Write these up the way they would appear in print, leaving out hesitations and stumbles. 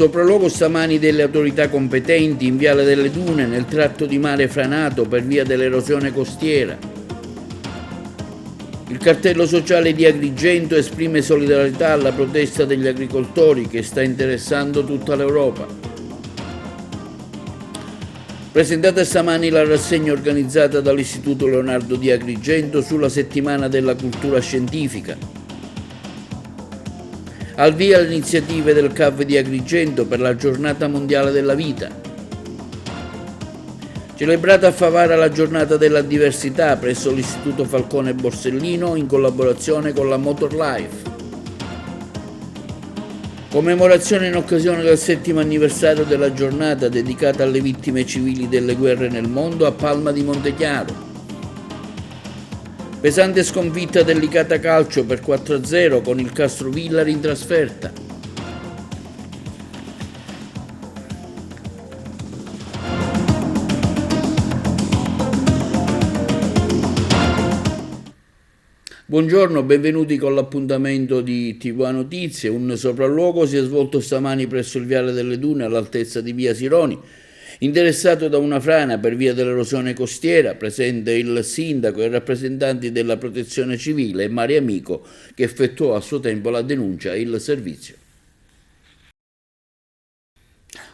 Sopralluogo stamani delle autorità competenti in Viale delle Dune nel tratto di mare franato per via dell'erosione costiera. Il cartello sociale di Agrigento esprime solidarietà alla protesta degli agricoltori che sta interessando tutta l'Europa. Presentata stamani la rassegna organizzata dall'Istituto Leonardo di Agrigento sulla settimana della cultura scientifica. Al via le iniziative del CAV di Agrigento per la Giornata Mondiale della Vita. Celebrata a Favara la Giornata della Diversità presso l'Istituto Falcone Borsellino in collaborazione con la Motorlife. Commemorazione in occasione del 7° anniversario della giornata dedicata alle vittime civili delle guerre nel mondo a Palma di Montechiaro. Pesante sconfitta del Licata Calcio per 4-0 con il Castrovillari in trasferta. Buongiorno, benvenuti con l'appuntamento di TV Notizie. Un sopralluogo si è svolto stamani presso il Viale delle Dune all'altezza di via Sironi. Interessato da una frana per via dell'erosione costiera, presente il sindaco e rappresentanti della protezione civile e Mare Amico, che effettuò a suo tempo la denuncia e il servizio.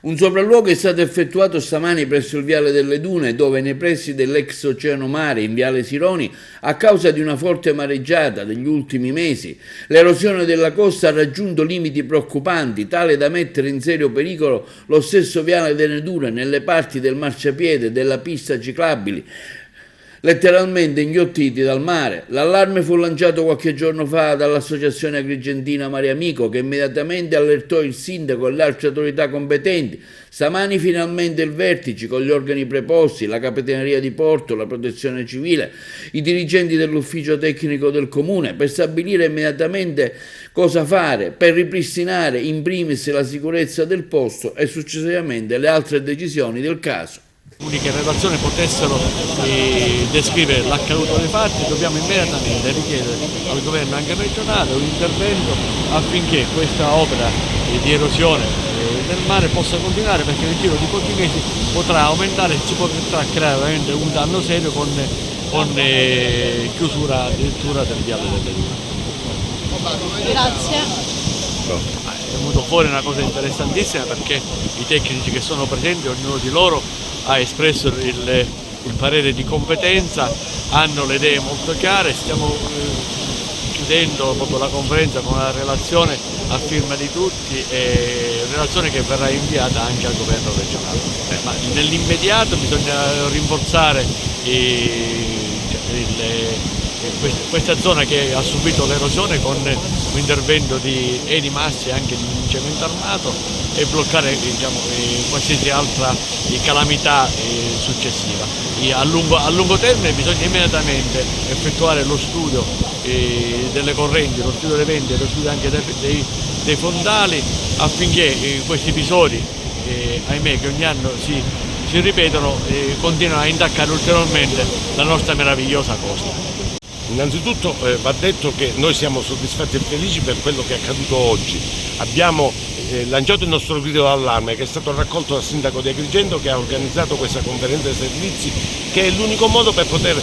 Un sopralluogo è stato effettuato stamani presso il Viale delle Dune, dove nei pressi dell'ex Oceano Mare in Viale Sironi, a causa di una forte mareggiata degli ultimi mesi, l'erosione della costa ha raggiunto limiti preoccupanti, tale da mettere in serio pericolo lo stesso Viale delle Dune nelle parti del marciapiede e della pista ciclabili, letteralmente inghiottiti dal mare. L'allarme fu lanciato qualche giorno fa dall'associazione agrigentina Mare Amico, che immediatamente allertò il sindaco e le altre autorità competenti. Stamani finalmente il vertice con gli organi preposti, la capitaneria di porto, la protezione civile, i dirigenti dell'ufficio tecnico del comune, per stabilire immediatamente cosa fare per ripristinare in primis la sicurezza del posto e successivamente le altre decisioni del caso. Che in relazione potessero descrivere l'accaduto dei fatti, dobbiamo immediatamente richiedere al governo anche regionale un intervento affinché questa opera di erosione del mare possa continuare, perché nel giro di pochi mesi potrà aumentare e ci potrà creare veramente un danno serio con chiusura addirittura del Viale delle Dune. Grazie. È venuto fuori una cosa interessantissima, perché i tecnici che sono presenti, ognuno di loro ha espresso il parere di competenza, hanno le idee molto chiare. Stiamo chiudendo proprio la conferenza con una relazione a firma di tutti, relazione che verrà inviata anche al governo regionale. Ma nell'immediato bisogna rinforzare questa zona che ha subito l'erosione con un intervento di Eni Massi e anche di cemento armato, e bloccare qualsiasi altra calamità successiva. A lungo termine bisogna immediatamente effettuare lo studio delle correnti, lo studio dei venti e lo studio anche dei fondali, affinché questi episodi, ahimè, che ogni anno si ripetono, continuano a intaccare ulteriormente la nostra meravigliosa costa. Innanzitutto va detto che noi siamo soddisfatti e felici per quello che è accaduto oggi. Abbiamo lanciato il nostro grido d'allarme, che è stato raccolto dal sindaco di Agrigento, che ha organizzato questa conferenza dei servizi, che è l'unico modo per poter,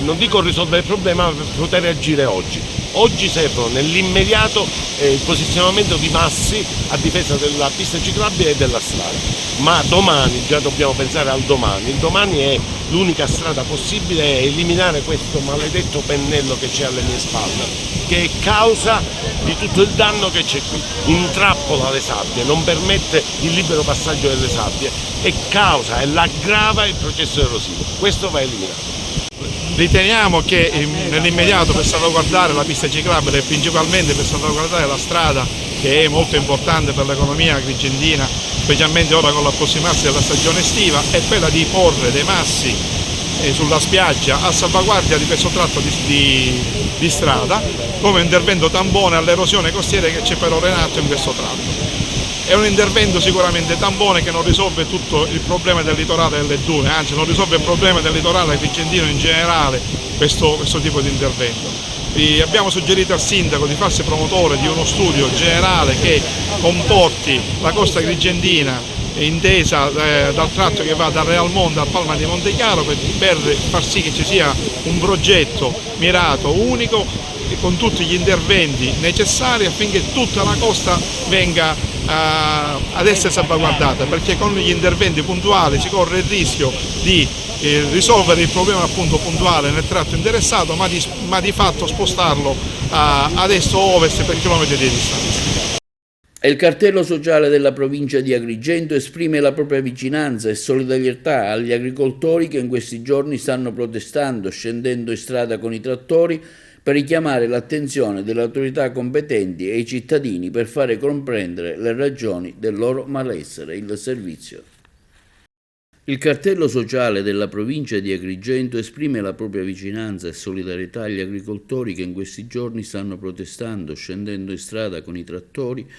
non dico risolvere il problema, ma per poter agire oggi. Oggi servono nell'immediato il posizionamento di massi a difesa della pista ciclabile e della strada, ma domani già dobbiamo pensare al domani. Il domani è l'unica strada possibile, è eliminare questo maledetto pennello che c'è alle mie spalle, che è causa di tutto il danno che c'è qui. Intrappola le sabbie, non permette il libero passaggio delle sabbie e l'aggrava il processo erosivo. Questo va eliminato. Riteniamo che nell'immediato, per salvaguardare la pista ciclabile e principalmente per salvaguardare la strada, che è molto importante per l'economia agrigentina, specialmente ora con l'approssimarsi della stagione estiva, è quella di porre dei massi sulla spiaggia a salvaguardia di questo tratto di strada, come intervento tampone all'erosione costiera che c'è per ora in atto in questo tratto. È un intervento sicuramente tampone che non risolve tutto il problema del litorale delle dune, anzi non risolve il problema del litorale agrigentino in generale questo tipo di intervento. abbiamo suggerito al sindaco di farsi promotore di uno studio generale che comporti la costa agrigentina intesa dal tratto che va da Realmonte a Palma di Montechiaro per far sì che ci sia un progetto mirato, unico, con tutti gli interventi necessari affinché tutta la costa venga ad essere salvaguardata, perché con gli interventi puntuali si corre il rischio di risolvere il problema appunto puntuale nel tratto interessato, ma di fatto spostarlo ad est o ovest per chilometri di distanza. E il cartello sociale della provincia di Agrigento esprime la propria vicinanza e solidarietà agli agricoltori che in questi giorni stanno protestando, scendendo in strada con i trattori per richiamare l'attenzione delle autorità competenti e i cittadini per fare comprendere le ragioni del loro malessere. Il servizio. Il cartello sociale della provincia di Agrigento esprime la propria vicinanza e solidarietà agli agricoltori che in questi giorni stanno protestando, scendendo in strada con i trattori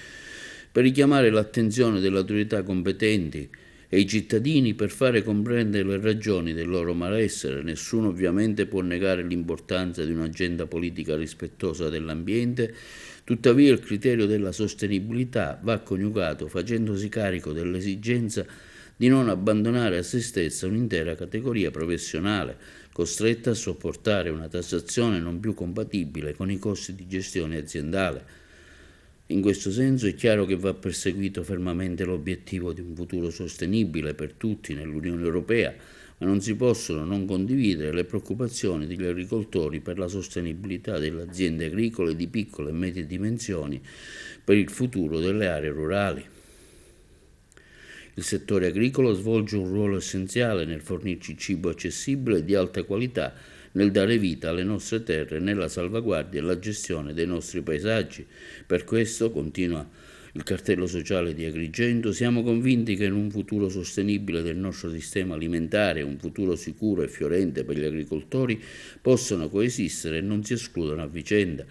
per richiamare l'attenzione delle autorità competenti e i cittadini per fare comprendere le ragioni del loro malessere. Nessuno ovviamente può negare l'importanza di un'agenda politica rispettosa dell'ambiente, tuttavia il criterio della sostenibilità va coniugato facendosi carico dell'esigenza di non abbandonare a se stessa un'intera categoria professionale, costretta a sopportare una tassazione non più compatibile con i costi di gestione aziendale. In questo senso è chiaro che va perseguito fermamente l'obiettivo di un futuro sostenibile per tutti nell'Unione Europea, ma non si possono non condividere le preoccupazioni degli agricoltori per la sostenibilità delle aziende agricole di piccole e medie dimensioni per il futuro delle aree rurali. Il settore agricolo svolge un ruolo essenziale nel fornirci cibo accessibile e di alta qualità, nel dare vita alle nostre terre, nella salvaguardia e la gestione dei nostri paesaggi. Per questo, continua il cartello sociale di Agrigento, siamo convinti che in un futuro sostenibile del nostro sistema alimentare, un futuro sicuro e fiorente per gli agricoltori, possano coesistere e non si escludano a vicenda.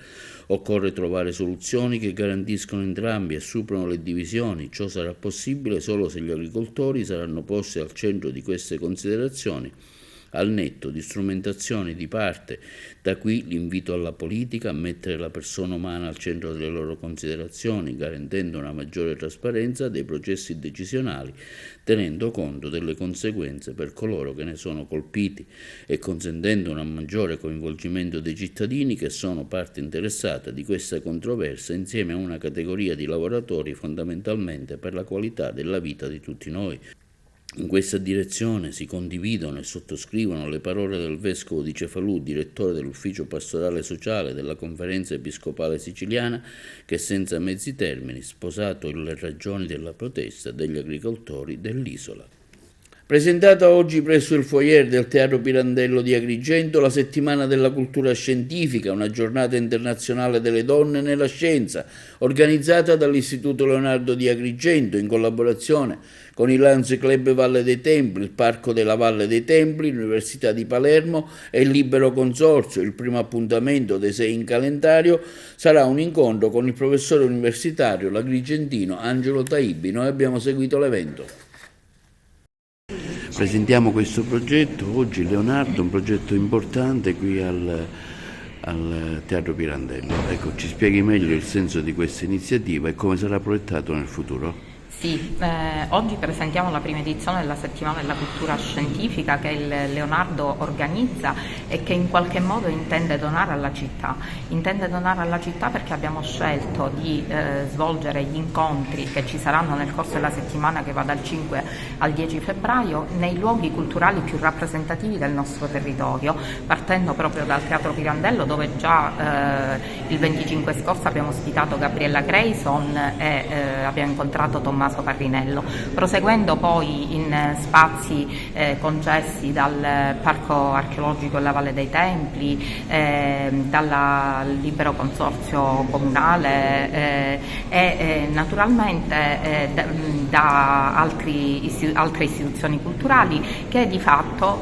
Occorre trovare soluzioni che garantiscono entrambi e superano le divisioni. Ciò sarà possibile solo se gli agricoltori saranno posti al centro di queste considerazioni, al netto di strumentazioni di parte. Da qui l'invito alla politica a mettere la persona umana al centro delle loro considerazioni, garantendo una maggiore trasparenza dei processi decisionali, tenendo conto delle conseguenze per coloro che ne sono colpiti e consentendo un maggiore coinvolgimento dei cittadini che sono parte interessata di questa controversia, insieme a una categoria di lavoratori fondamentalmente per la qualità della vita di tutti noi. In questa direzione si condividono e sottoscrivono le parole del Vescovo di Cefalù, direttore dell'Ufficio Pastorale Sociale della Conferenza Episcopale Siciliana, che senza mezzi termini sposato le ragioni della protesta degli agricoltori dell'isola. Presentata oggi presso il foyer del Teatro Pirandello di Agrigento la Settimana della Cultura Scientifica, una giornata internazionale delle donne nella scienza, organizzata dall'Istituto Leonardo di Agrigento in collaborazione con il Lions Club Valle dei Templi, il Parco della Valle dei Templi, l'Università di Palermo e il Libero Consorzio. Il primo appuntamento dei 6 in calendario sarà un incontro con il professore universitario l'agrigentino Angelo Taibi. Noi abbiamo seguito l'evento. Presentiamo questo progetto oggi, Leonardo, un progetto importante qui al Teatro Pirandello. Ecco, ci spieghi meglio il senso di questa iniziativa e come sarà proiettato nel futuro? Sì, oggi presentiamo la prima edizione della Settimana della Cultura Scientifica che il Leonardo organizza e che in qualche modo intende donare alla città. Intende donare alla città perché abbiamo scelto di svolgere gli incontri che ci saranno nel corso della settimana che va dal 5 al 10 febbraio nei luoghi culturali più rappresentativi del nostro territorio, partendo proprio dal Teatro Pirandello, dove già il 25 scorso abbiamo ospitato Gabriella Grayson e abbiamo incontrato Tommaso Parrinello, proseguendo poi in spazi concessi dal Parco Archeologico della Valle dei Templi, dal Libero Consorzio Comunale e naturalmente da altre istituzioni culturali che di fatto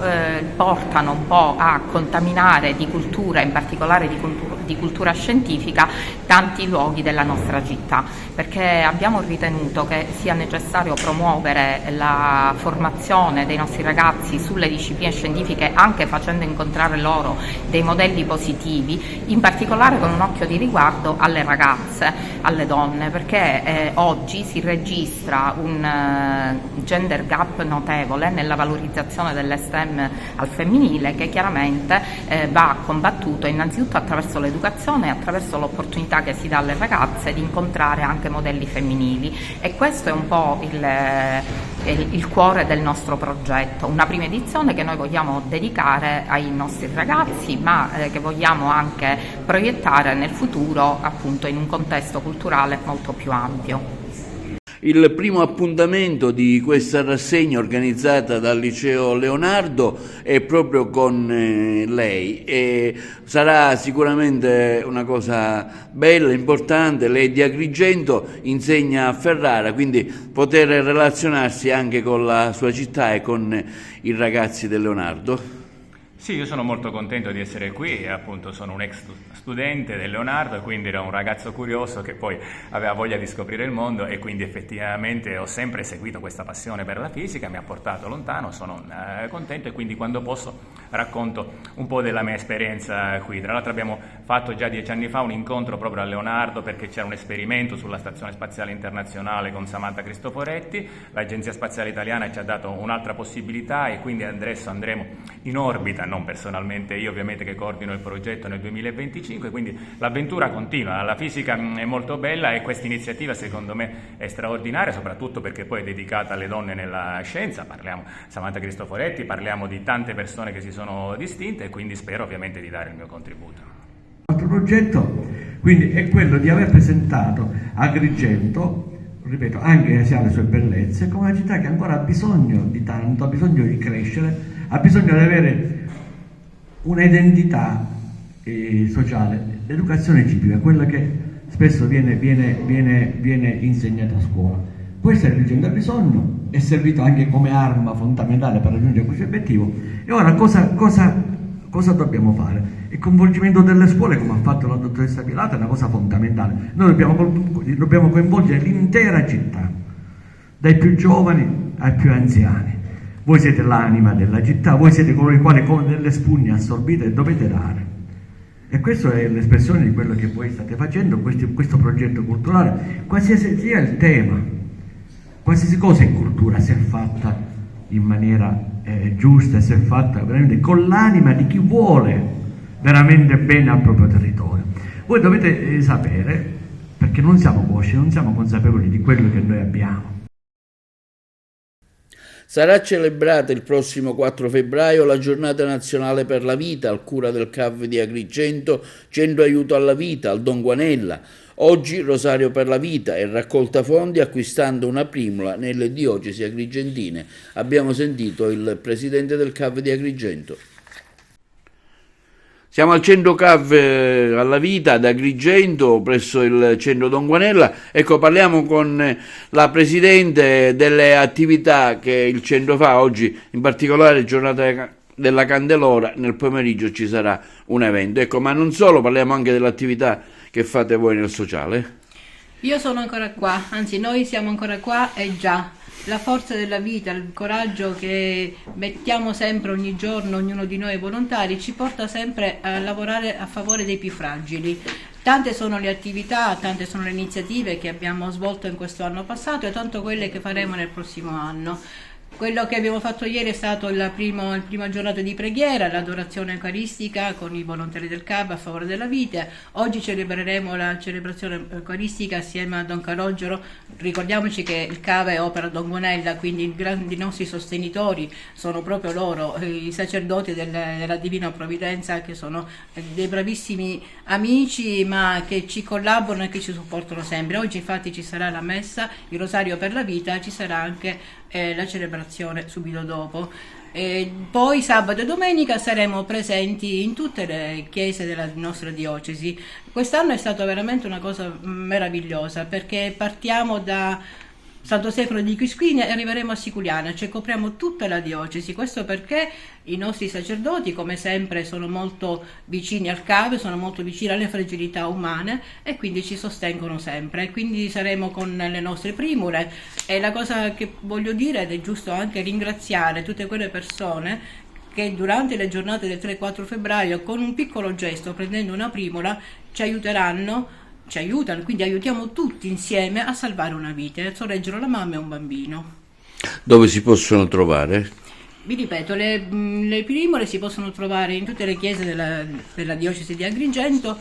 portano un po' a contaminare di cultura, in particolare di di cultura scientifica tanti luoghi della nostra città, perché abbiamo ritenuto che sia necessario promuovere la formazione dei nostri ragazzi sulle discipline scientifiche, anche facendo incontrare loro dei modelli positivi, in particolare con un occhio di riguardo alle ragazze, alle donne, perché oggi si registra un gender gap notevole nella valorizzazione delle STEM al femminile, che chiaramente va combattuto innanzitutto attraverso l'educazione e attraverso l'opportunità che si dà alle ragazze di incontrare anche modelli femminili, e questo è un po' il cuore del nostro progetto, una prima edizione che noi vogliamo dedicare ai nostri ragazzi, ma che vogliamo anche proiettare nel futuro, appunto, in un contesto culturale molto più ampio. Il primo appuntamento di questa rassegna organizzata dal Liceo Leonardo è proprio con lei, e sarà sicuramente una cosa bella, importante. Lei è di Agrigento, insegna a Ferrara, quindi poter relazionarsi anche con la sua città e con i ragazzi del Leonardo. Sì, io sono molto contento di essere qui, appunto sono un ex studente del Leonardo e quindi ero un ragazzo curioso che poi aveva voglia di scoprire il mondo, e quindi effettivamente ho sempre seguito questa passione per la fisica, mi ha portato lontano, sono contento, e quindi quando posso racconto un po' della mia esperienza qui. Tra l'altro abbiamo fatto già 10 anni fa un incontro proprio a Leonardo, perché c'era un esperimento sulla Stazione Spaziale Internazionale con Samantha Cristoforetti, l'Agenzia Spaziale Italiana ci ha dato un'altra possibilità, e quindi adesso andremo in orbita, non personalmente io ovviamente che coordino il progetto, nel 2025, quindi l'avventura continua. La fisica è molto bella e questa iniziativa secondo me è straordinaria, soprattutto perché poi è dedicata alle donne nella scienza. Parliamo Samantha Cristoforetti, parliamo di tante persone che si sono distinte, e quindi spero ovviamente di dare il mio contributo. L'altro progetto quindi è quello di aver presentato Agrigento, ripeto, anche se ha le sue bellezze, come una città che ancora ha bisogno di tanto, ha bisogno di crescere, ha bisogno di avere un'identità sociale, l'educazione civica, quella che spesso viene insegnata a scuola. Questo Agrigento ha bisogno, è servito anche come arma fondamentale per raggiungere questo obiettivo. E ora cosa dobbiamo fare? Il coinvolgimento delle scuole, come ha fatto la dottoressa Pilata, è una cosa fondamentale. Noi dobbiamo coinvolgere l'intera città, dai più giovani ai più anziani. Voi siete l'anima della città, voi siete coloro i quali con delle spugne assorbite dovete dare. E questa è l'espressione di quello che voi state facendo, questo progetto culturale, qualsiasi sia il tema, qualsiasi cosa in cultura, se è fatta in maniera giusta, se è fatta veramente con l'anima di chi vuole veramente bene al proprio territorio. Voi dovete sapere, perché non siamo consci, non siamo consapevoli di quello che noi abbiamo. Sarà celebrata il prossimo 4 febbraio la Giornata Nazionale per la Vita, al cura del CAV di Agrigento, Centro Aiuto alla Vita, al Don Guanella. Oggi Rosario per la Vita e raccolta fondi acquistando una primula nelle diocesi agrigentine. Abbiamo sentito il presidente del CAV di Agrigento. Siamo al centro CAV alla Vita ad Agrigento, presso il centro Don Guanella. Ecco, parliamo con la presidente delle attività che il centro fa oggi, in particolare giornata della Candelora. Nel pomeriggio ci sarà un evento. Ecco, ma non solo, parliamo anche dell'attività che fate voi nel sociale. Io sono ancora qua, anzi noi siamo ancora qua, e già la forza della vita, il coraggio che mettiamo sempre ogni giorno, ognuno di noi volontari, ci porta sempre a lavorare a favore dei più fragili. Tante sono le attività, tante sono le iniziative che abbiamo svolto in questo anno passato e tanto quelle che faremo nel prossimo anno. Quello che abbiamo fatto ieri è stato il prima giornata di preghiera, l'adorazione eucaristica con i volontari del CAB a favore della vita. Oggi celebreremo la celebrazione eucaristica assieme a Don Calogero. Ricordiamoci che il CAB è opera Don Guanella, quindi i nostri sostenitori sono proprio loro, i sacerdoti della Divina Provvidenza, che sono dei bravissimi amici, ma che ci collaborano e che ci supportano sempre. Oggi infatti ci sarà la messa, il Rosario per la Vita, ci sarà anche la celebrazione subito dopo. Poi sabato e domenica saremo presenti in tutte le chiese della nostra diocesi. Quest'anno è stata veramente una cosa meravigliosa, perché partiamo da Santo Stefano di Quisquilia e arriveremo a Siculiana, cioè copriamo tutta la diocesi. Questo perché i nostri sacerdoti, come sempre, sono molto vicini al cave, sono molto vicini alle fragilità umane e quindi ci sostengono sempre. Quindi saremo con le nostre primule, e la cosa che voglio dire, ed è giusto anche ringraziare tutte quelle persone che durante le giornate del 3-4 febbraio con un piccolo gesto, prendendo una primula, ci aiutano, quindi aiutiamo tutti insieme a salvare una vita, a sorreggere la mamma e un bambino. Dove si possono trovare? Vi ripeto, le primule si possono trovare in tutte le chiese della diocesi di Agrigento,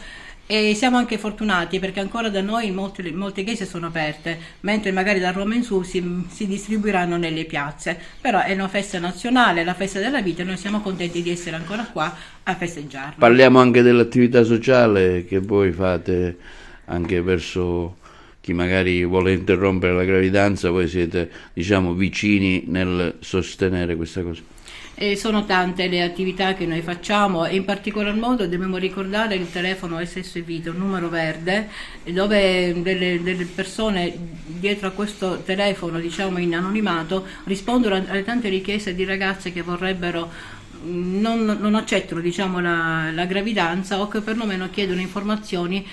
e siamo anche fortunati perché ancora da noi molte chiese sono aperte, mentre magari da Roma in su si distribuiranno nelle piazze. Però è una festa nazionale, la festa della vita, e noi siamo contenti di essere ancora qua a festeggiarla. Parliamo anche dell'attività sociale che voi fate anche verso chi magari vuole interrompere la gravidanza. Voi siete, diciamo, vicini nel sostenere questa cosa. Sono tante le attività che noi facciamo, e in particolar modo dobbiamo ricordare il telefono SOS Vita, un numero verde, dove delle persone dietro a questo telefono, diciamo in anonimato, rispondono alle tante richieste di ragazze che vorrebbero non accettano, diciamo, la gravidanza, o che perlomeno chiedono informazioni,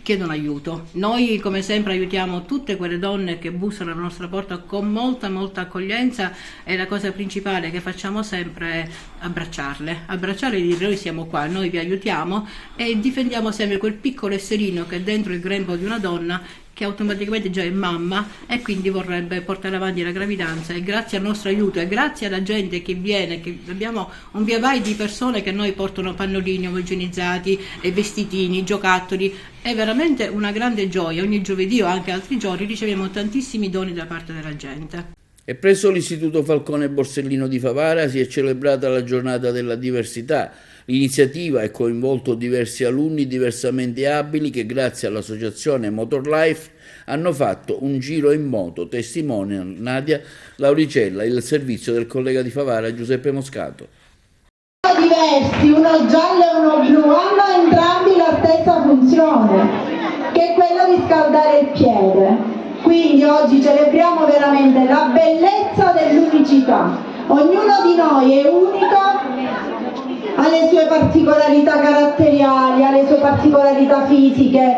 chiedono aiuto. Noi come sempre aiutiamo tutte quelle donne che bussano alla nostra porta con molta accoglienza, e la cosa principale che facciamo sempre è abbracciarle e dire: noi siamo qua, noi vi aiutiamo, e difendiamo sempre quel piccolo esserino che è dentro il grembo di una donna, che automaticamente già è mamma e quindi vorrebbe portare avanti la gravidanza. E grazie al nostro aiuto e grazie alla gente che viene, che abbiamo un via vai di persone che noi portano pannolini omogenizzati e vestitini, giocattoli, è veramente una grande gioia. Ogni giovedì o anche altri giorni riceviamo tantissimi doni da parte della gente. E presso l'Istituto Falcone Borsellino di Favara si è celebrata la giornata della diversità. L'iniziativa ha coinvolto diversi alunni diversamente abili che, grazie all'associazione Motorlife, hanno fatto un giro in moto. Testimonia Nadia Lauricella, il servizio del collega di Favara Giuseppe Moscato. Diversi, uno giallo e uno blu, hanno entrambi la stessa funzione, che è quella di scaldare il piede. Quindi oggi celebriamo veramente la bellezza dell'unicità. Ognuno di noi è unico, ha le sue particolarità caratteriali, ha le sue particolarità fisiche.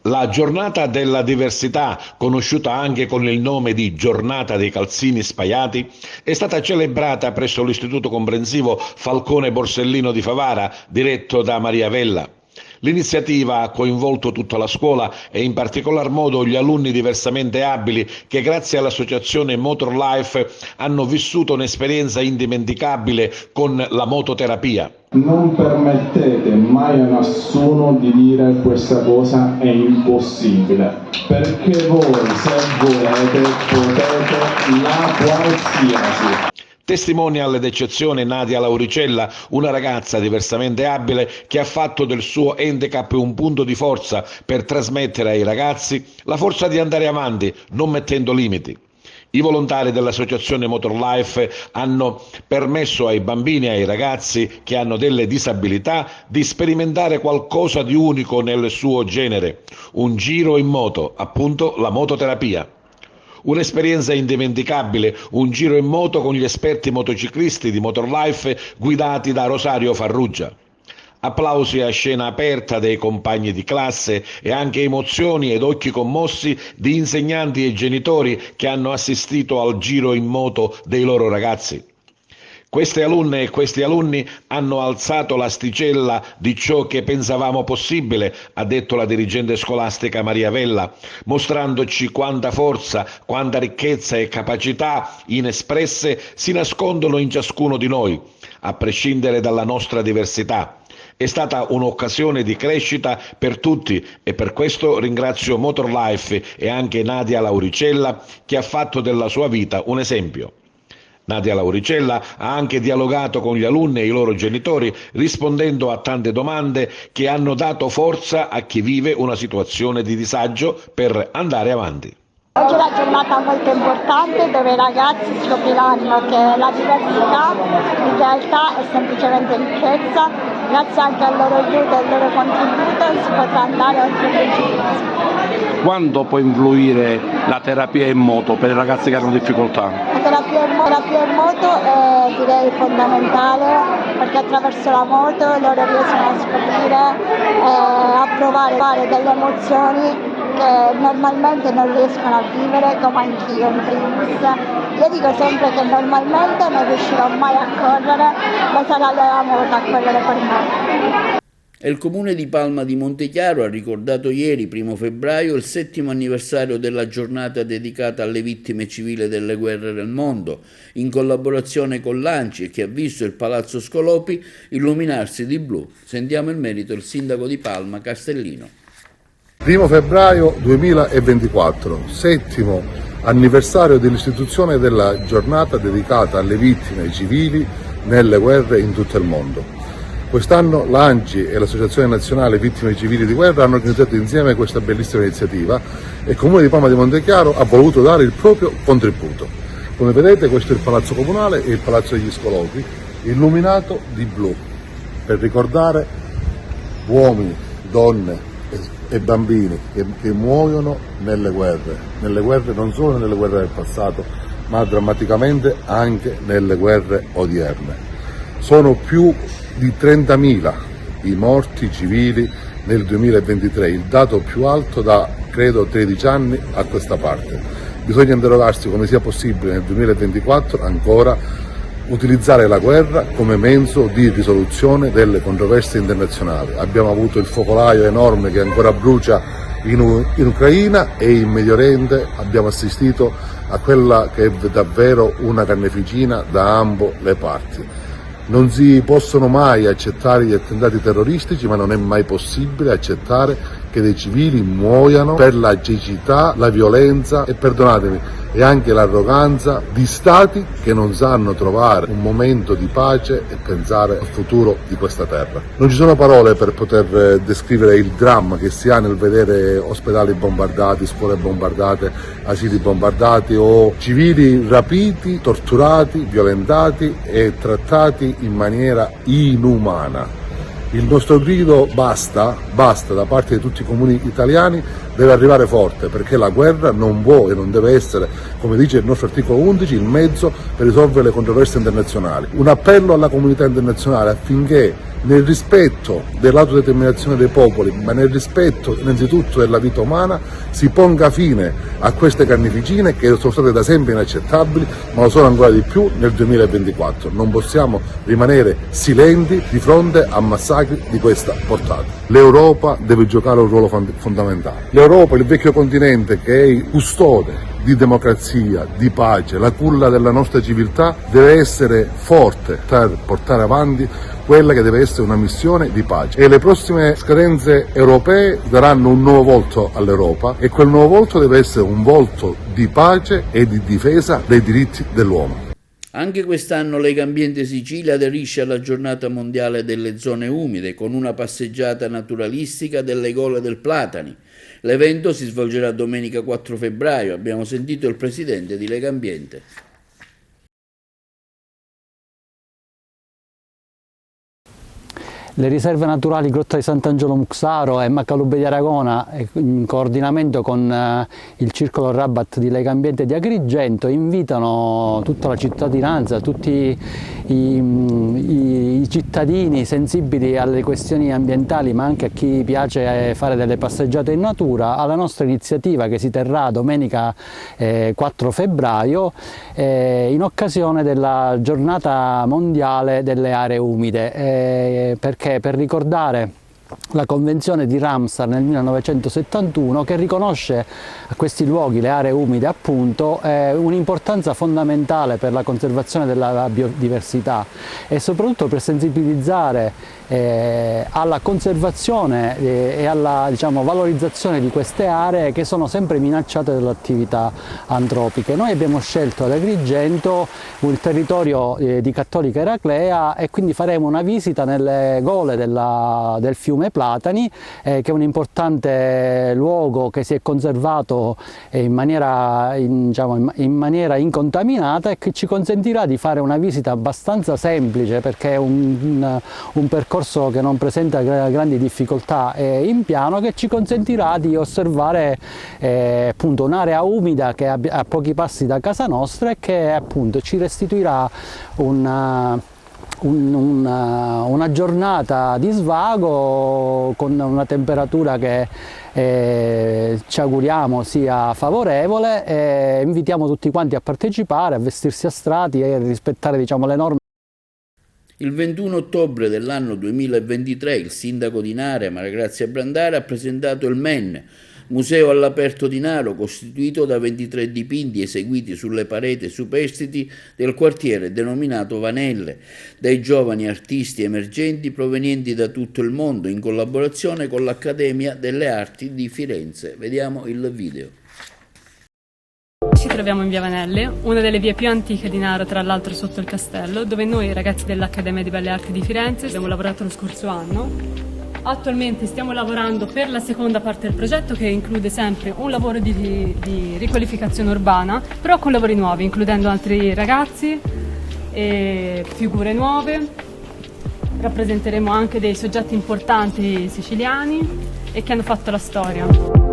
La giornata della diversità, conosciuta anche con il nome di Giornata dei Calzini Spaiati, è stata celebrata presso l'Istituto Comprensivo Falcone Borsellino di Favara, diretto da Maria Vella. L'iniziativa ha coinvolto tutta la scuola e in particolar modo gli alunni diversamente abili che, grazie all'associazione Motorlife, hanno vissuto un'esperienza indimenticabile con la mototerapia. Non permettete mai a nessuno di dire questa cosa è impossibile, perché voi, se volete, potete la qualsiasi. Testimonial d'eccezione Nadia Lauricella, una ragazza diversamente abile che ha fatto del suo handicap un punto di forza per trasmettere ai ragazzi la forza di andare avanti, non mettendo limiti. I volontari dell'associazione Motorlife hanno permesso ai bambini e ai ragazzi che hanno delle disabilità di sperimentare qualcosa di unico nel suo genere, un giro in moto, appunto la mototerapia. Un'esperienza indimenticabile, un giro in moto con gli esperti motociclisti di Motorlife guidati da Rosario Farrugia. Applausi a scena aperta dei compagni di classe e anche emozioni ed occhi commossi di insegnanti e genitori che hanno assistito al giro in moto dei loro ragazzi. Queste alunne e questi alunni hanno alzato l'asticella di ciò che pensavamo possibile, ha detto la dirigente scolastica Maria Vella, mostrandoci quanta forza, quanta ricchezza e capacità inespresse si nascondono in ciascuno di noi, a prescindere dalla nostra diversità. È stata un'occasione di crescita per tutti e per questo ringrazio Motorlife e anche Nadia Lauricella che ha fatto della sua vita un esempio. Nadia Lauricella ha anche dialogato con gli alunni e i loro genitori, rispondendo a tante domande che hanno dato forza a chi vive una situazione di disagio per andare avanti. Oggi è una giornata molto importante dove i ragazzi scopriranno che la diversità in realtà è semplicemente ricchezza grazie anche al loro aiuto e al loro contributo si potrà andare oltre il pregiudizio. Quanto può influire la terapia in moto per i ragazzi che hanno difficoltà? La terapia in moto è direi fondamentale, perché attraverso la moto loro riescono a scoprire, a provare delle emozioni che normalmente non riescono a vivere, come anch'io in primis. Io dico sempre che normalmente non riuscirò mai a correre, ma sarà la moto a correre per me. E il comune di Palma di Montechiaro ha ricordato ieri, 1 febbraio, il 7° anniversario della giornata dedicata alle vittime civili delle guerre nel mondo, in collaborazione con l'ANCI, e che ha visto il Palazzo Scolopi illuminarsi di blu. Sentiamo il merito del sindaco di Palma, Castellino. 1 febbraio 2024, 7° anniversario dell'istituzione della giornata dedicata alle vittime civili nelle guerre in tutto il mondo. Quest'anno l'ANCI e l'Associazione Nazionale Vittime Civili di Guerra hanno organizzato insieme questa bellissima iniziativa e il Comune di Palma di Montechiaro ha voluto dare il proprio contributo. Come vedete, questo è il Palazzo Comunale e il Palazzo degli Scolopi, illuminato di blu, per ricordare uomini, donne e bambini che muoiono nelle guerre non solo nelle guerre del passato, ma drammaticamente anche nelle guerre odierne. Sono più di 30.000 i morti civili nel 2023, il dato più alto da credo 13 anni a questa parte. Bisogna interrogarsi come sia possibile nel 2024 ancora utilizzare la guerra come mezzo di risoluzione delle controversie internazionali. Abbiamo avuto il focolaio enorme che ancora brucia in Ucraina, e in Medio Oriente abbiamo assistito a quella che è davvero una carneficina da ambo le parti. Non si possono mai accettare gli attentati terroristici, ma non è mai possibile accettare che dei civili muoiano per la cecità, la violenza e, perdonatemi, e anche l'arroganza di stati che non sanno trovare un momento di pace e pensare al futuro di questa terra. Non ci sono parole per poter descrivere il dramma che si ha nel vedere ospedali bombardati, scuole bombardate, asili bombardati o civili rapiti, torturati, violentati e trattati in maniera inumana. Il nostro grido basta da parte di tutti i comuni italiani deve arrivare forte, perché la guerra non può e non deve essere, come dice il nostro articolo 11, il mezzo per risolvere le controversie internazionali. Un appello alla comunità internazionale affinché, nel rispetto dell'autodeterminazione dei popoli, ma nel rispetto innanzitutto della vita umana, si ponga fine a queste carneficine che sono state da sempre inaccettabili, ma lo sono ancora di più nel 2024. Non possiamo rimanere silenti di fronte a massacri di questa portata. L'Europa deve giocare un ruolo fondamentale. L'Europa, il vecchio continente che è il custode di democrazia, di pace, la culla della nostra civiltà, deve essere forte per portare avanti quella che deve essere una missione di pace. E le prossime scadenze europee daranno un nuovo volto all'Europa, e quel nuovo volto deve essere un volto di pace e di difesa dei diritti dell'uomo. Anche quest'anno Legambiente Sicilia aderisce alla giornata mondiale delle zone umide con una passeggiata naturalistica delle Gole del Platani. L'evento si svolgerà domenica 4 febbraio. Abbiamo sentito il presidente di Legambiente. Le riserve naturali Grotta di Sant'Angelo Muxaro e Maccalubbe di Aragona, in coordinamento con il Circolo Rabat di Legambiente di Agrigento, invitano tutta la cittadinanza, tutti i cittadini sensibili alle questioni ambientali, ma anche a chi piace fare delle passeggiate in natura, alla nostra iniziativa che si terrà domenica 4 febbraio in occasione della giornata mondiale delle aree umide, perché per ricordare la Convenzione di Ramsar nel 1971, che riconosce a questi luoghi, le aree umide appunto, un'importanza fondamentale per la conservazione della biodiversità e soprattutto per sensibilizzare alla conservazione e alla, diciamo, valorizzazione di queste aree che sono sempre minacciate dalle attività antropiche. Noi abbiamo scelto ad Agrigento il territorio di Cattolica Eraclea e quindi faremo una visita nelle gole del fiume Platani, che è un importante luogo che si è conservato in maniera incontaminata e che ci consentirà di fare una visita abbastanza semplice, perché è un percorso percorso che non presenta grandi difficoltà in piano, che ci consentirà di osservare appunto un'area umida che è a pochi passi da casa nostra e che appunto ci restituirà una giornata di svago con una temperatura che ci auguriamo sia favorevole, e invitiamo tutti quanti a partecipare, a vestirsi a strati e a rispettare, diciamo, le norme. Il 21 ottobre dell'anno 2023 il sindaco di Nara, Maragrazia Brandara, ha presentato il MEN, Museo all'aperto di Naro, costituito da 23 dipinti eseguiti sulle pareti superstiti del quartiere denominato Vanelle, dai giovani artisti emergenti provenienti da tutto il mondo, in collaborazione con l'Accademia delle Arti di Firenze. Vediamo il video. Ci troviamo in via Vanelle, una delle vie più antiche di Naro, tra l'altro sotto il castello, dove noi ragazzi dell'Accademia di Belle Arti di Firenze abbiamo lavorato lo scorso anno. Attualmente stiamo lavorando per la seconda parte del progetto, che include sempre un lavoro di riqualificazione urbana, però con lavori nuovi, includendo altri ragazzi e figure nuove. Rappresenteremo anche dei soggetti importanti siciliani e che hanno fatto la storia.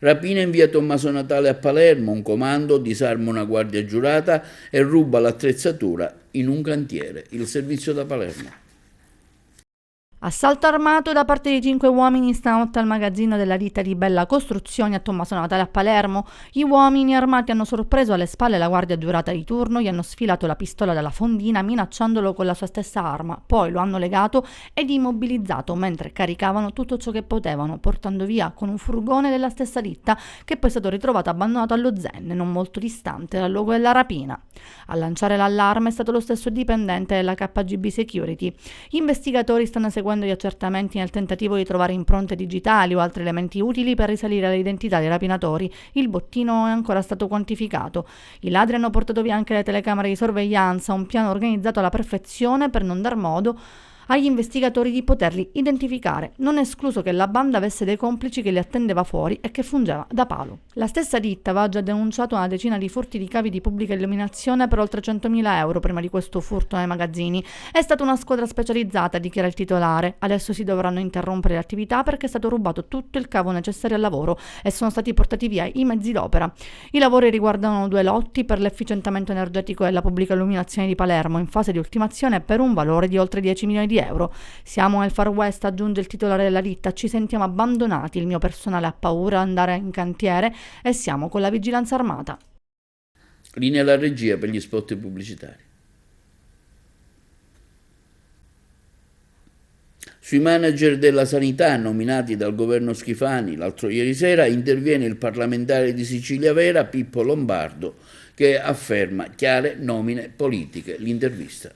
Rapina in via Tommaso Natale a Palermo, un comando disarma una guardia giurata e ruba l'attrezzatura in un cantiere. Il servizio da Palermo. Assalto armato da parte di 5 uomini stanotte al magazzino della ditta di Bella Costruzioni a Tommaso Natale a Palermo. Gli uomini armati hanno sorpreso alle spalle la guardia giurata di turno, gli hanno sfilato la pistola dalla fondina minacciandolo con la sua stessa arma, poi lo hanno legato ed immobilizzato mentre caricavano tutto ciò che potevano, portando via con un furgone della stessa ditta, che poi è stato ritrovato abbandonato allo Zen, non molto distante dal luogo della rapina. A lanciare l'allarme è stato lo stesso dipendente della KGB Security. Gli investigatori stanno seguendo gli accertamenti nel tentativo di trovare impronte digitali o altri elementi utili per risalire all'identità dei rapinatori. Il bottino è ancora stato quantificato. I ladri hanno portato via anche le telecamere di sorveglianza, un piano organizzato alla perfezione per non dar modo agli investigatori di poterli identificare. Non è escluso che la banda avesse dei complici che li attendeva fuori e che fungeva da palo. La stessa ditta aveva già denunciato una decina di furti di cavi di pubblica illuminazione per oltre 100.000 euro prima di questo furto nei magazzini. È stata una squadra specializzata, dichiara il titolare. Adesso si dovranno interrompere le attività perché è stato rubato tutto il cavo necessario al lavoro e sono stati portati via i mezzi d'opera. I lavori riguardano 2 lotti per l'efficientamento energetico della pubblica illuminazione di Palermo in fase di ultimazione per un valore di oltre 10 milioni di euro. Siamo nel Far West, aggiunge il titolare della ditta, ci sentiamo abbandonati, il mio personale ha paura di andare in cantiere e siamo con la vigilanza armata. Linea alla regia per gli spot pubblicitari. Sui manager della sanità nominati dal governo Schifani l'altro ieri sera interviene il parlamentare di Sicilia Vera Pippo Lombardo, che afferma chiare nomine politiche. L'intervista.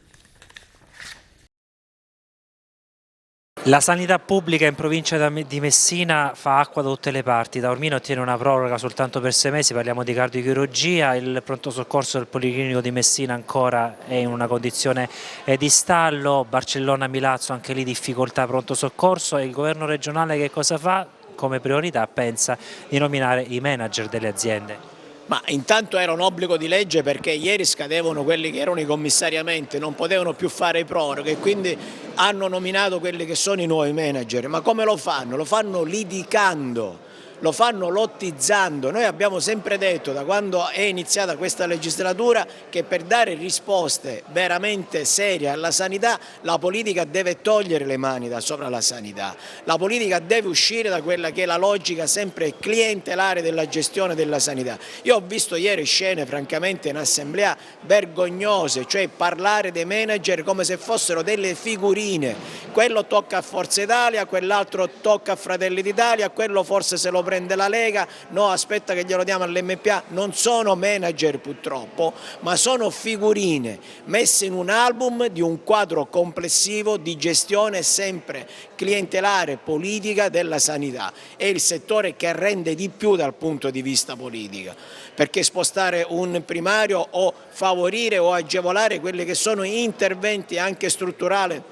La sanità pubblica in provincia di Messina fa acqua da tutte le parti. Taormina ottiene una proroga soltanto per 6 mesi, parliamo di cardiochirurgia, il pronto soccorso del Policlinico di Messina ancora è in una condizione di stallo, Barcellona-Milazzo anche lì difficoltà pronto soccorso, e il governo regionale che cosa fa? Come priorità pensa di nominare i manager delle aziende. Ma intanto era un obbligo di legge, perché ieri scadevano quelli che erano i commissariamenti, non potevano più fare proroghe, quindi hanno nominato quelli che sono i nuovi manager. Ma come lo fanno? Lo fanno litigando, lo fanno lottizzando. Noi abbiamo sempre detto, da quando è iniziata questa legislatura, che per dare risposte veramente serie alla sanità la politica deve togliere le mani da sopra la sanità, la politica deve uscire da quella che è la logica sempre clientelare della gestione della sanità. Io ho visto ieri scene francamente in assemblea vergognose, cioè parlare dei manager come se fossero delle figurine, quello tocca a Forza Italia, quell'altro tocca a Fratelli d'Italia, quello forse se lo prende la Lega, no aspetta che glielo diamo all'MPA. Non sono manager purtroppo, ma sono figurine messe in un album di un quadro complessivo di gestione sempre clientelare politica della sanità. È il settore che rende di più dal punto di vista politico, perché spostare un primario o favorire o agevolare quelli che sono interventi anche strutturali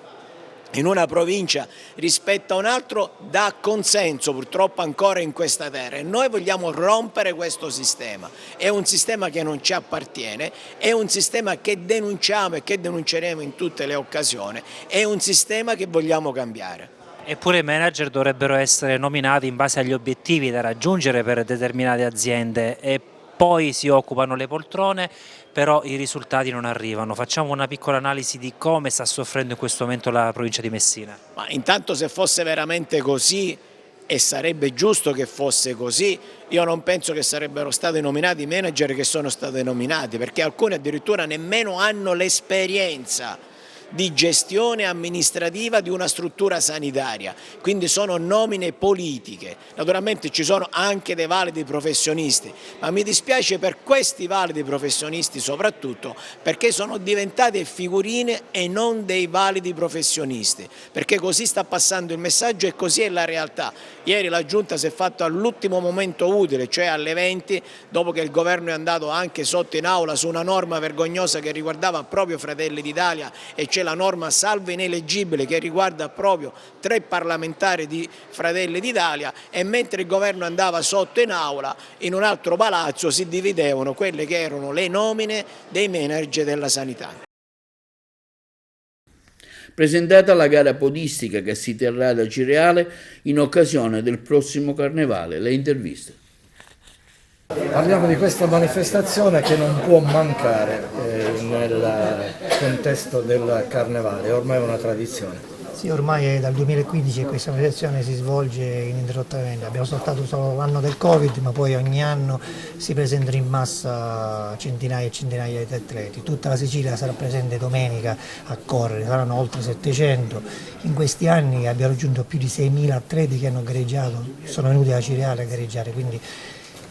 in una provincia rispetto a un altro dà consenso purtroppo ancora in questa terra, e noi vogliamo rompere questo sistema. È un sistema che non ci appartiene, è un sistema che denunciamo e che denunceremo in tutte le occasioni, è un sistema che vogliamo cambiare. Eppure i manager dovrebbero essere nominati in base agli obiettivi da raggiungere per determinate aziende, e poi si occupano le poltrone, però i risultati non arrivano. Facciamo una piccola analisi di come sta soffrendo in questo momento la provincia di Messina. Ma intanto, se fosse veramente così, e sarebbe giusto che fosse così, io non penso che sarebbero stati nominati i manager che sono stati nominati, perché alcuni addirittura nemmeno hanno l'esperienza di gestione amministrativa di una struttura sanitaria, quindi sono nomine politiche. Naturalmente ci sono anche dei validi professionisti, ma mi dispiace per questi validi professionisti soprattutto, perché sono diventate figurine e non dei validi professionisti, perché così sta passando il messaggio e così è la realtà. Ieri la Giunta si è fatta all'ultimo momento utile, cioè alle 20, dopo che il governo è andato anche sotto in aula su una norma vergognosa che riguardava proprio Fratelli d'Italia, e c'è la norma salvo ineleggibile che riguarda proprio 3 parlamentari di Fratelli d'Italia, e mentre il governo andava sotto in aula, in un altro palazzo si dividevano quelle che erano le nomine dei manager della sanità. Presentata la gara podistica che si terrà ad Acireale in occasione del prossimo carnevale. Le interviste. Parliamo di questa manifestazione che non può mancare nel contesto del carnevale, è ormai una tradizione. Sì, ormai è dal 2015 che questa manifestazione si svolge ininterrottamente. Abbiamo saltato solo l'anno del Covid, ma poi ogni anno si presentano in massa centinaia e centinaia di atleti. Tutta la Sicilia sarà presente domenica a correre, saranno oltre 700. In questi anni abbiamo raggiunto più di 6.000 atleti che hanno gareggiato, sono venuti a Acireale a gareggiare, quindi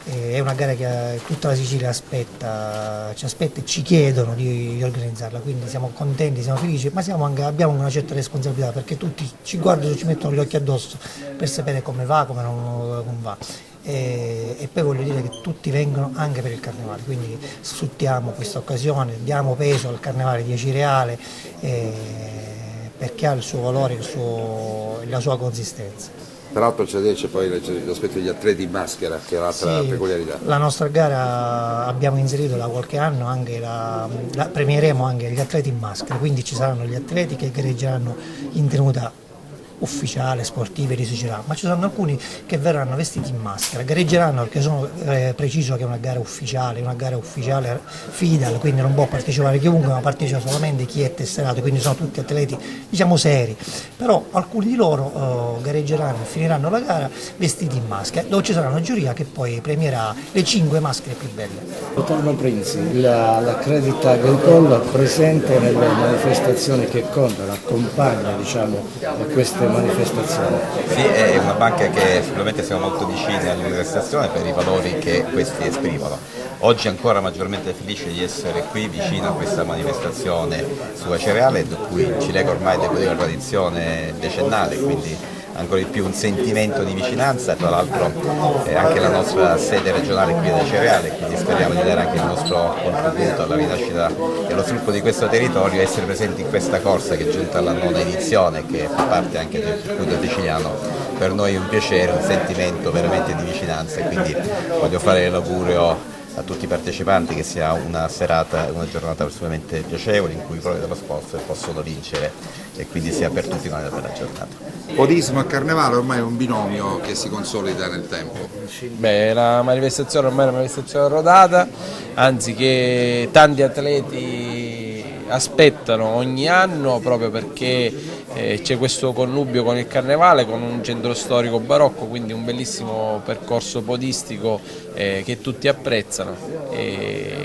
è una gara che tutta la Sicilia ci aspetta e ci chiedono di organizzarla, quindi siamo contenti, siamo felici, ma abbiamo una certa responsabilità, perché tutti ci guardano, ci mettono gli occhi addosso per sapere come va, come non va. E poi voglio dire che tutti vengono anche per il carnevale, quindi sfruttiamo questa occasione, diamo peso al carnevale di Acireale perché ha il suo valore e la sua consistenza. Peraltro c'è poi l'aspetto degli atleti in maschera, che è un'altra peculiarità. La nostra gara abbiamo inserito da qualche anno anche premieremo anche gli atleti in maschera, quindi ci saranno gli atleti che gareggeranno in tenuta ufficiale, sportive di Sicilia, ma ci saranno alcuni che verranno vestiti in maschera, gareggeranno perché sono preciso che è una gara ufficiale FIDAL, quindi non può partecipare chiunque, ma partecipa solamente chi è tesserato, quindi sono tutti atleti diciamo seri, però alcuni di loro gareggeranno e finiranno la gara vestiti in maschera, dove ci sarà una giuria che poi premierà le 5 maschere più belle. Dottor Prinzi, la Credit Agricole presente nelle manifestazioni che contano, accompagna queste manifestazione. Sì, è una banca che sicuramente siamo molto vicini all'amministrazione per i valori che questi esprimono. Oggi ancora maggiormente felice di essere qui vicino a questa manifestazione su cereale, da cui ci lega ormai devo dire una tradizione decennale, quindi ancora di più un sentimento di vicinanza. Tra l'altro anche la nostra sede regionale qui da Cereale, quindi speriamo di dare anche il nostro contributo alla rinascita e allo sviluppo di questo territorio, e essere presenti in questa corsa che è giunta alla 9ª edizione, che fa parte anche del circuito siciliano. Per noi è un piacere, un sentimento veramente di vicinanza, e quindi voglio fare l'augurio a tutti i partecipanti che sia una serata, una giornata assolutamente piacevole, in cui i propri dello sport possono vincere, e quindi sia per tutti noi una bella giornata. Podismo e carnevale ormai è un binomio che si consolida nel tempo. Beh, la manifestazione ormai è una manifestazione rodata, anzi che tanti atleti aspettano ogni anno, proprio perché c'è questo connubio con il carnevale, con un centro storico barocco, quindi un bellissimo percorso podistico che tutti apprezzano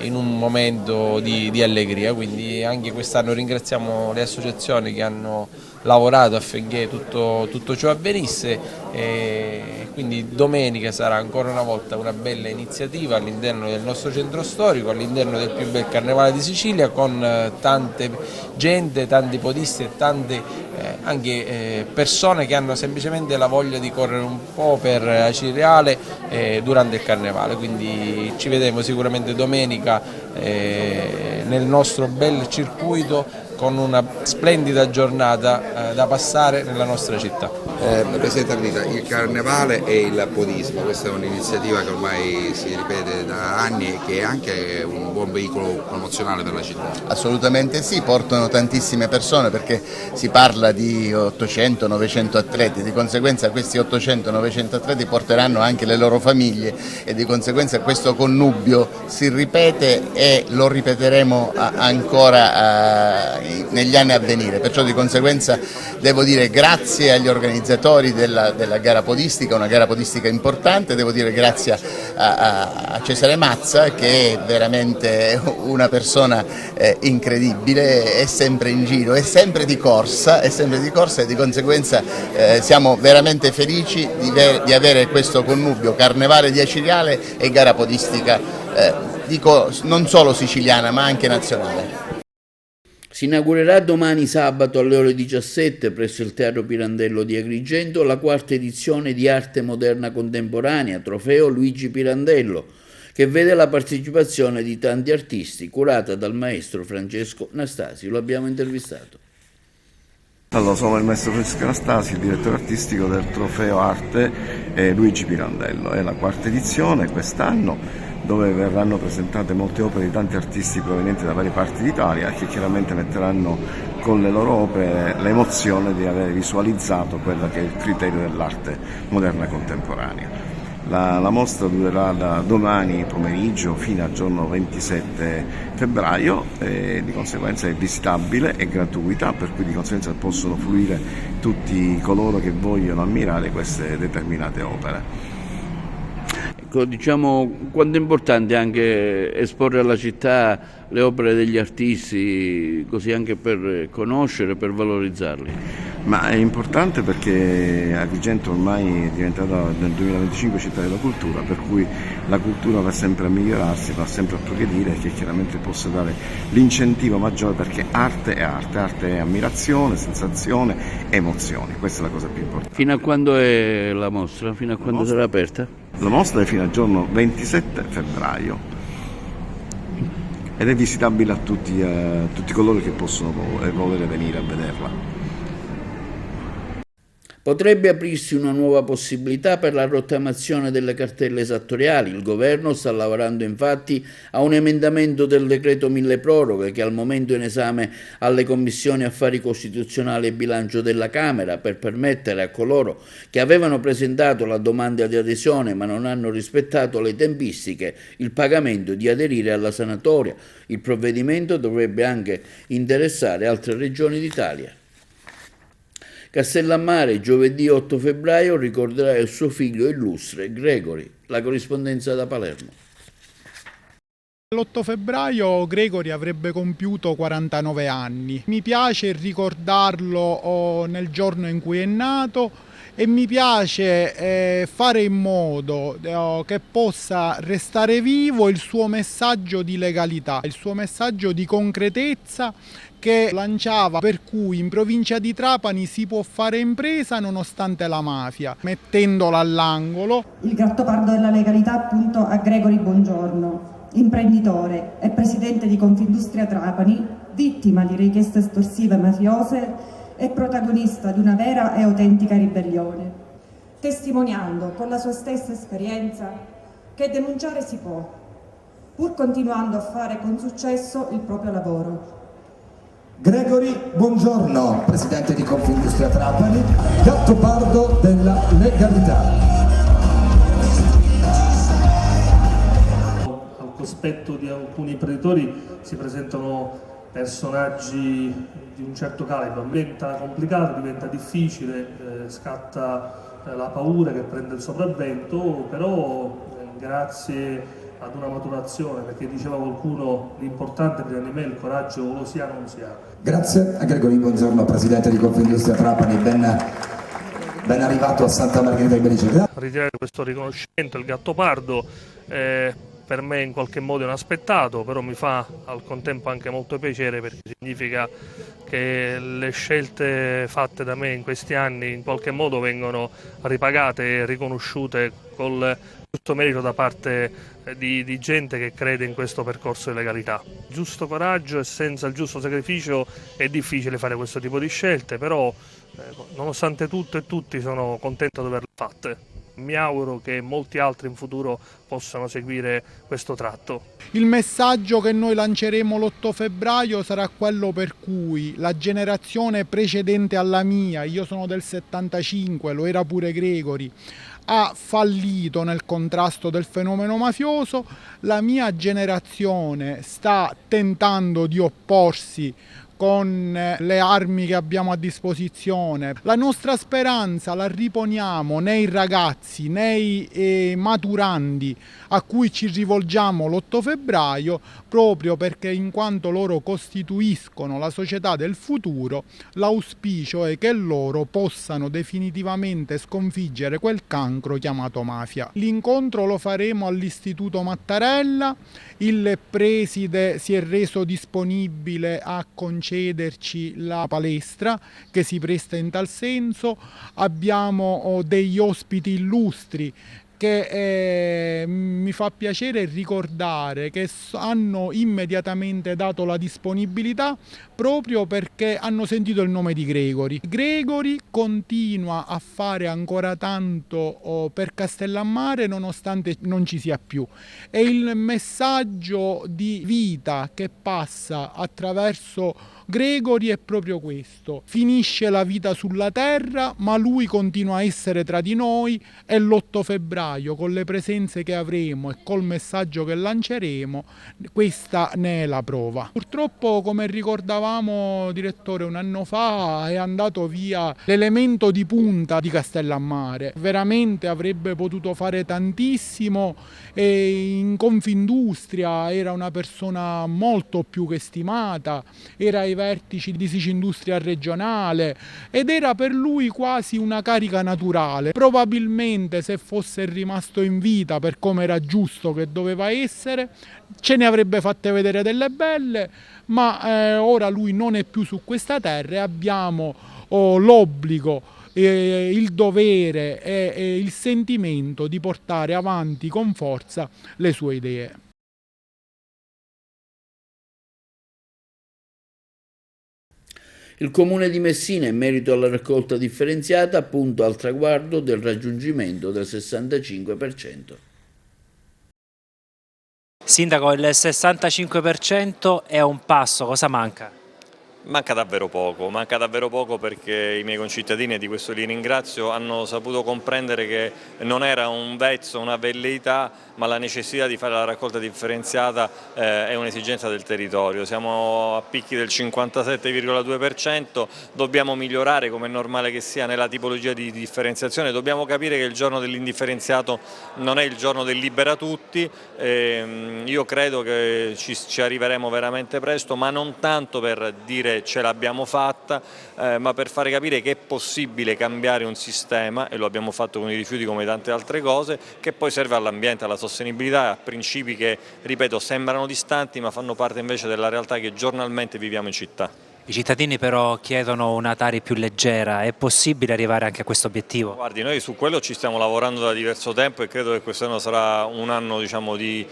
in un momento di allegria. Quindi anche quest'anno ringraziamo le associazioni che hanno lavorato affinché tutto ciò avvenisse, quindi domenica sarà ancora una volta una bella iniziativa all'interno del nostro centro storico, all'interno del più bel carnevale di Sicilia, con tante gente, tanti podisti e tante anche persone che hanno semplicemente la voglia di correre un po' per Cireale durante il carnevale. Quindi ci vedremo sicuramente domenica nel nostro bel circuito, con una splendida giornata da passare nella nostra città. Presidente Arnita, il carnevale e il podismo, questa è un'iniziativa che ormai si ripete da anni e che è anche un buon veicolo promozionale per la città. Assolutamente sì, portano tantissime persone, perché si parla di 800-900 atleti, di conseguenza questi 800-900 atleti porteranno anche le loro famiglie, e di conseguenza questo connubio si ripete e lo ripeteremo ancora negli anni a venire. Perciò di conseguenza devo dire grazie agli organizzatori della gara podistica, una gara podistica importante. Devo dire grazie a Cesare Mazza, che è veramente una persona incredibile, è sempre in giro, è sempre di corsa, e di conseguenza siamo veramente felici di avere questo connubio carnevale di Acireale e gara podistica, dico non solo siciliana ma anche nazionale. Si inaugurerà domani sabato alle ore 17 presso il Teatro Pirandello di Agrigento la 4ª edizione di Arte Moderna Contemporanea, trofeo Luigi Pirandello, che vede la partecipazione di tanti artisti, curata dal maestro Francesco Nastasi. Lo abbiamo intervistato. Allora, sono il maestro Francesco Anastasi, il direttore artistico del trofeo Arte Luigi Pirandello. È la 4ª edizione quest'anno, dove verranno presentate molte opere di tanti artisti provenienti da varie parti d'Italia, che chiaramente metteranno con le loro opere l'emozione di aver visualizzato quella che è il criterio dell'arte moderna contemporanea. La mostra durerà da domani pomeriggio fino al giorno 27 febbraio, di conseguenza è visitabile, è gratuita, per cui di conseguenza possono fruire tutti coloro che vogliono ammirare queste determinate opere. Diciamo, quanto è importante anche esporre alla città le opere degli artisti, così anche per conoscere, per valorizzarli? Ma è importante perché Agrigento ormai è diventata nel 2025 città della cultura, per cui la cultura va sempre a migliorarsi, va sempre a progredire, che chiaramente possa dare l'incentivo maggiore, perché arte è ammirazione, sensazione, emozioni, questa è la cosa più importante. Fino a quando è la mostra? Fino a quando sarà aperta? La mostra è fino al giorno 27 febbraio ed è visitabile a tutti coloro che possono volere venire a vederla. Potrebbe aprirsi una nuova possibilità per la rottamazione delle cartelle esattoriali. Il governo sta lavorando infatti a un emendamento del decreto milleproroghe che al momento è in esame alle commissioni affari costituzionali e bilancio della Camera, per permettere a coloro che avevano presentato la domanda di adesione ma non hanno rispettato le tempistiche il pagamento di aderire alla sanatoria. Il provvedimento dovrebbe anche interessare altre regioni d'Italia. Castellammare, giovedì 8 febbraio, ricorderà il suo figlio illustre, Gregory. La corrispondenza da Palermo. L'8 febbraio Gregori avrebbe compiuto 49 anni. Mi piace ricordarlo nel giorno in cui è nato e mi piace fare in modo che possa restare vivo il suo messaggio di legalità, il suo messaggio di concretezza che lanciava, per cui in provincia di Trapani si può fare impresa nonostante la mafia, mettendola all'angolo. Il Gattopardo della legalità appunto a Gregori Buongiorno, imprenditore e presidente di Confindustria Trapani, vittima di richieste estorsive mafiose e protagonista di una vera e autentica ribellione, testimoniando con la sua stessa esperienza che denunciare si può, pur continuando a fare con successo il proprio lavoro. Gregori Buongiorno, presidente di Confindustria Trapani, Gattopardo della legalità. Al cospetto di alcuni imprenditori si presentano personaggi di un certo calibro, diventa complicato, diventa difficile, scatta la paura che prende il sopravvento, però grazie ad una maturazione, perché diceva qualcuno l'importante prima di me è il coraggio, o lo si ha o non si ha. Grazie a Gregori Buongiorno, presidente di Confindustria Trapani, ben arrivato a Santa Margherita di Belice. Ritirare questo riconoscimento, il Gattopardo, per me in qualche modo è inaspettato, però mi fa al contempo anche molto piacere, perché significa che le scelte fatte da me in questi anni in qualche modo vengono ripagate e riconosciute col giusto merito da parte di gente che crede in questo percorso di legalità. Giusto coraggio e senza il giusto sacrificio è difficile fare questo tipo di scelte, però nonostante tutto e tutti sono contento di averle fatte. Mi auguro che molti altri in futuro possano seguire questo tratto. Il messaggio che noi lanceremo l'8 febbraio sarà quello per cui la generazione precedente alla mia, io sono del 75, lo era pure Gregori, ha fallito nel contrasto del fenomeno mafioso, la mia generazione sta tentando di opporsi con le armi che abbiamo a disposizione. La nostra speranza la riponiamo nei ragazzi, nei maturandi a cui ci rivolgiamo l'8 febbraio, proprio perché in quanto loro costituiscono la società del futuro, l'auspicio è che loro possano definitivamente sconfiggere quel cancro chiamato mafia. L'incontro lo faremo all'Istituto Mattarella, il preside si è reso disponibile a concederci la palestra che si presta in tal senso, abbiamo degli ospiti illustri che mi fa piacere ricordare che hanno immediatamente dato la disponibilità proprio perché hanno sentito il nome di Gregori. Gregori continua a fare ancora tanto per Castellammare nonostante non ci sia più, e il messaggio di vita che passa attraverso Gregori è proprio questo: finisce la vita sulla terra ma lui continua a essere tra di noi, e l'8 febbraio con le presenze che avremo e col messaggio che lanceremo questa ne è la prova. Purtroppo, come ricordavamo direttore, un anno fa è andato via l'elemento di punta di Castellammare, veramente avrebbe potuto fare tantissimo e in Confindustria era una persona molto più che stimata, era ai vertici di Sicindustria regionale ed era per lui quasi una carica naturale. Probabilmente se fosse rimasto in vita per come era giusto che doveva essere, ce ne avrebbe fatte vedere delle belle, ma ora lui non è più su questa terra e abbiamo l'obbligo, il dovere e il sentimento di portare avanti con forza le sue idee. Il Comune di Messina, in merito alla raccolta differenziata, punta al traguardo del raggiungimento del 65%. Sindaco, il 65% è un passo, cosa manca? Manca davvero poco perché i miei concittadini, e di questo li ringrazio, hanno saputo comprendere che non era un vezzo, una velleità, ma la necessità di fare la raccolta differenziata è un'esigenza del territorio. Siamo a picchi del 57,2%, dobbiamo migliorare, come è normale che sia, nella tipologia di differenziazione, dobbiamo capire che il giorno dell'indifferenziato non è il giorno del libera tutti, io credo che ci arriveremo veramente presto, ma non tanto per dire ce l'abbiamo fatta, ma per fare capire che è possibile cambiare un sistema, e lo abbiamo fatto con i rifiuti come tante altre cose, che poi serve all'ambiente, alla sostenibilità, a principi che, ripeto, sembrano distanti ma fanno parte invece della realtà che giornalmente viviamo in città. I cittadini però chiedono una Tari più leggera, è possibile arrivare anche a questo obiettivo? Guardi, noi su quello ci stiamo lavorando da diverso tempo e credo che quest'anno sarà un anno, diciamo, di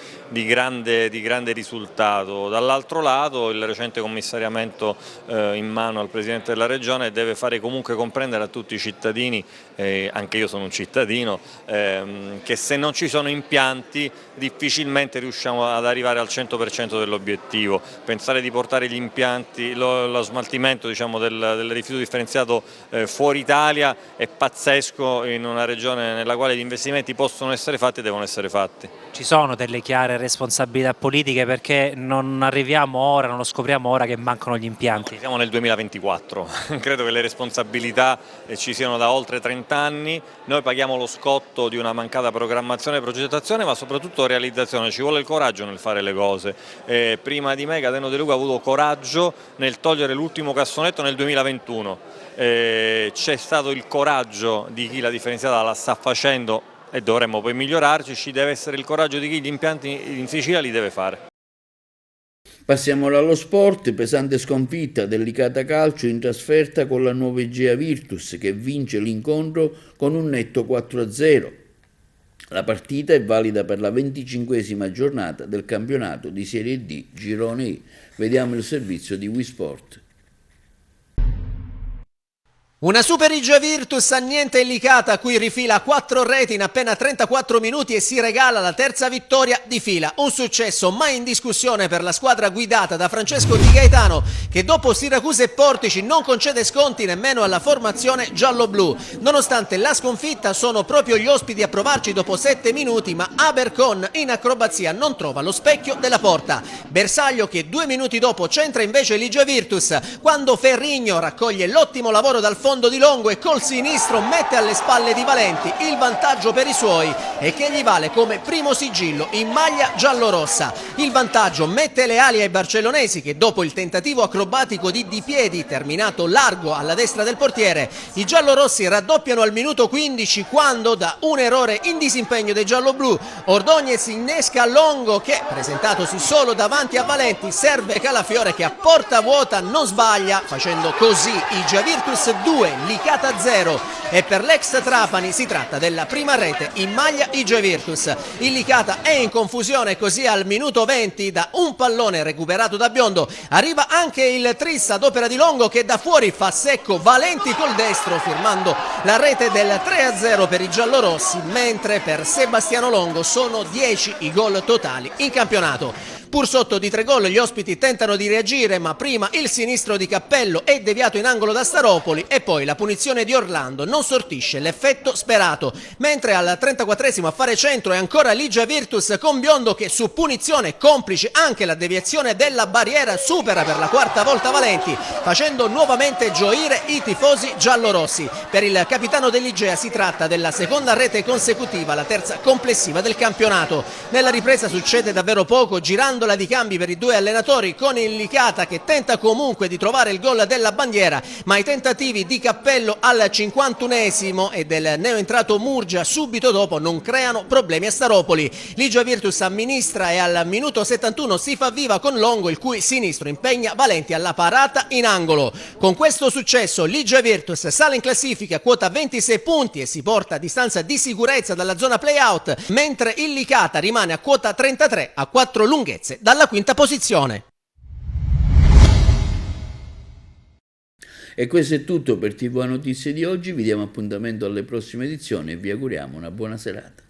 grande risultato. Dall'altro lato il recente commissariamento in mano al Presidente della Regione deve fare comunque comprendere a tutti i cittadini, anche io sono un cittadino, che se non ci sono impianti difficilmente riusciamo ad arrivare al 100% dell'obiettivo. Pensare di portare gli impianti, lo smaltimento, diciamo, del rifiuto differenziato fuori Italia è pazzesco in una regione nella quale gli investimenti possono essere fatti e devono essere fatti. Ci sono delle chiare responsabilità politiche perché non arriviamo ora, non lo scopriamo ora che mancano gli impianti? Siamo nel 2024, credo che le responsabilità ci siano da oltre 30 anni, noi paghiamo lo scotto di una mancata programmazione e progettazione, ma soprattutto realizzazione, ci vuole il coraggio nel fare le cose. Prima di me Cateno De Luca ha avuto coraggio nel togliere l'ultimo cassonetto nel 2021, c'è stato il coraggio di chi la differenziata la sta facendo e dovremmo poi migliorarci, ci deve essere il coraggio di chi gli impianti in Sicilia li deve fare. Passiamo ora allo sport, pesante sconfitta del Licata Calcio in trasferta con la Nuova Egea Virtus che vince l'incontro con un netto 4-0. La partita è valida per la 25esima giornata del campionato di Serie D Girone E. Vediamo il servizio di WeSport. Una Super Egea Virtus annienta il Licata, qui rifila 4 reti in appena 34 minuti e si regala la terza vittoria di fila. Un successo mai in discussione per la squadra guidata da Francesco Di Gaetano, che dopo Siracusa e Portici non concede sconti nemmeno alla formazione giallo-blu. Nonostante la sconfitta sono proprio gli ospiti a provarci dopo 7 minuti, ma Abercon in acrobazia non trova lo specchio della porta. Bersaglio che 2 minuti dopo centra invece l'Egea Virtus, quando Ferrigno raccoglie l'ottimo lavoro dal fondo di Longo e col sinistro mette alle spalle di Valenti il vantaggio per i suoi e che gli vale come primo sigillo in maglia giallorossa. Il vantaggio mette le ali ai barcellonesi che dopo il tentativo acrobatico di Di Piedi terminato largo alla destra del portiere, i giallorossi raddoppiano al minuto 15 quando da un errore in disimpegno dei gialloblu Ordóñez innesca Longo che, presentatosi solo davanti a Valenti, serve Calafiore che a porta vuota non sbaglia, facendo così Egea Virtus 2 Licata 0 e per l'ex Trapani si tratta della prima rete in maglia Egea Virtus. Il Licata è in confusione così al minuto 20 da un pallone recuperato da Biondo arriva anche il tris ad opera di Longo che da fuori fa secco Valenti col destro firmando la rete del 3-0 per i giallorossi, mentre per Sebastiano Longo sono 10 i gol totali in campionato. Pur sotto di 3 gol gli ospiti tentano di reagire, ma prima il sinistro di Cappello è deviato in angolo da Staropoli e poi la punizione di Orlando non sortisce l'effetto sperato, mentre al 34esimo a fare centro è ancora l'Egea Virtus con Biondo che su punizione, complice anche la deviazione della barriera, supera per la quarta volta Valenti, facendo nuovamente gioire i tifosi giallorossi. Per il capitano dell'Egea si tratta della seconda rete consecutiva, la terza complessiva del campionato. Nella ripresa succede davvero poco, girando di cambi per i due allenatori con il Licata che tenta comunque di trovare il gol della bandiera, ma i tentativi di Cappello al 51esimo e del neoentrato Murgia subito dopo non creano problemi a Staropoli. L'Egea Virtus amministra e al minuto 71 si fa viva con Longo il cui sinistro impegna Valenti alla parata in angolo. Con questo successo l'Egea Virtus sale in classifica a quota 26 punti e si porta a distanza di sicurezza dalla zona play-out, mentre il Licata rimane a quota 33 a 4 lunghezze dalla quinta posizione. E questo è tutto per TV Notizie di oggi, vi diamo appuntamento alle prossime edizioni e vi auguriamo una buona serata.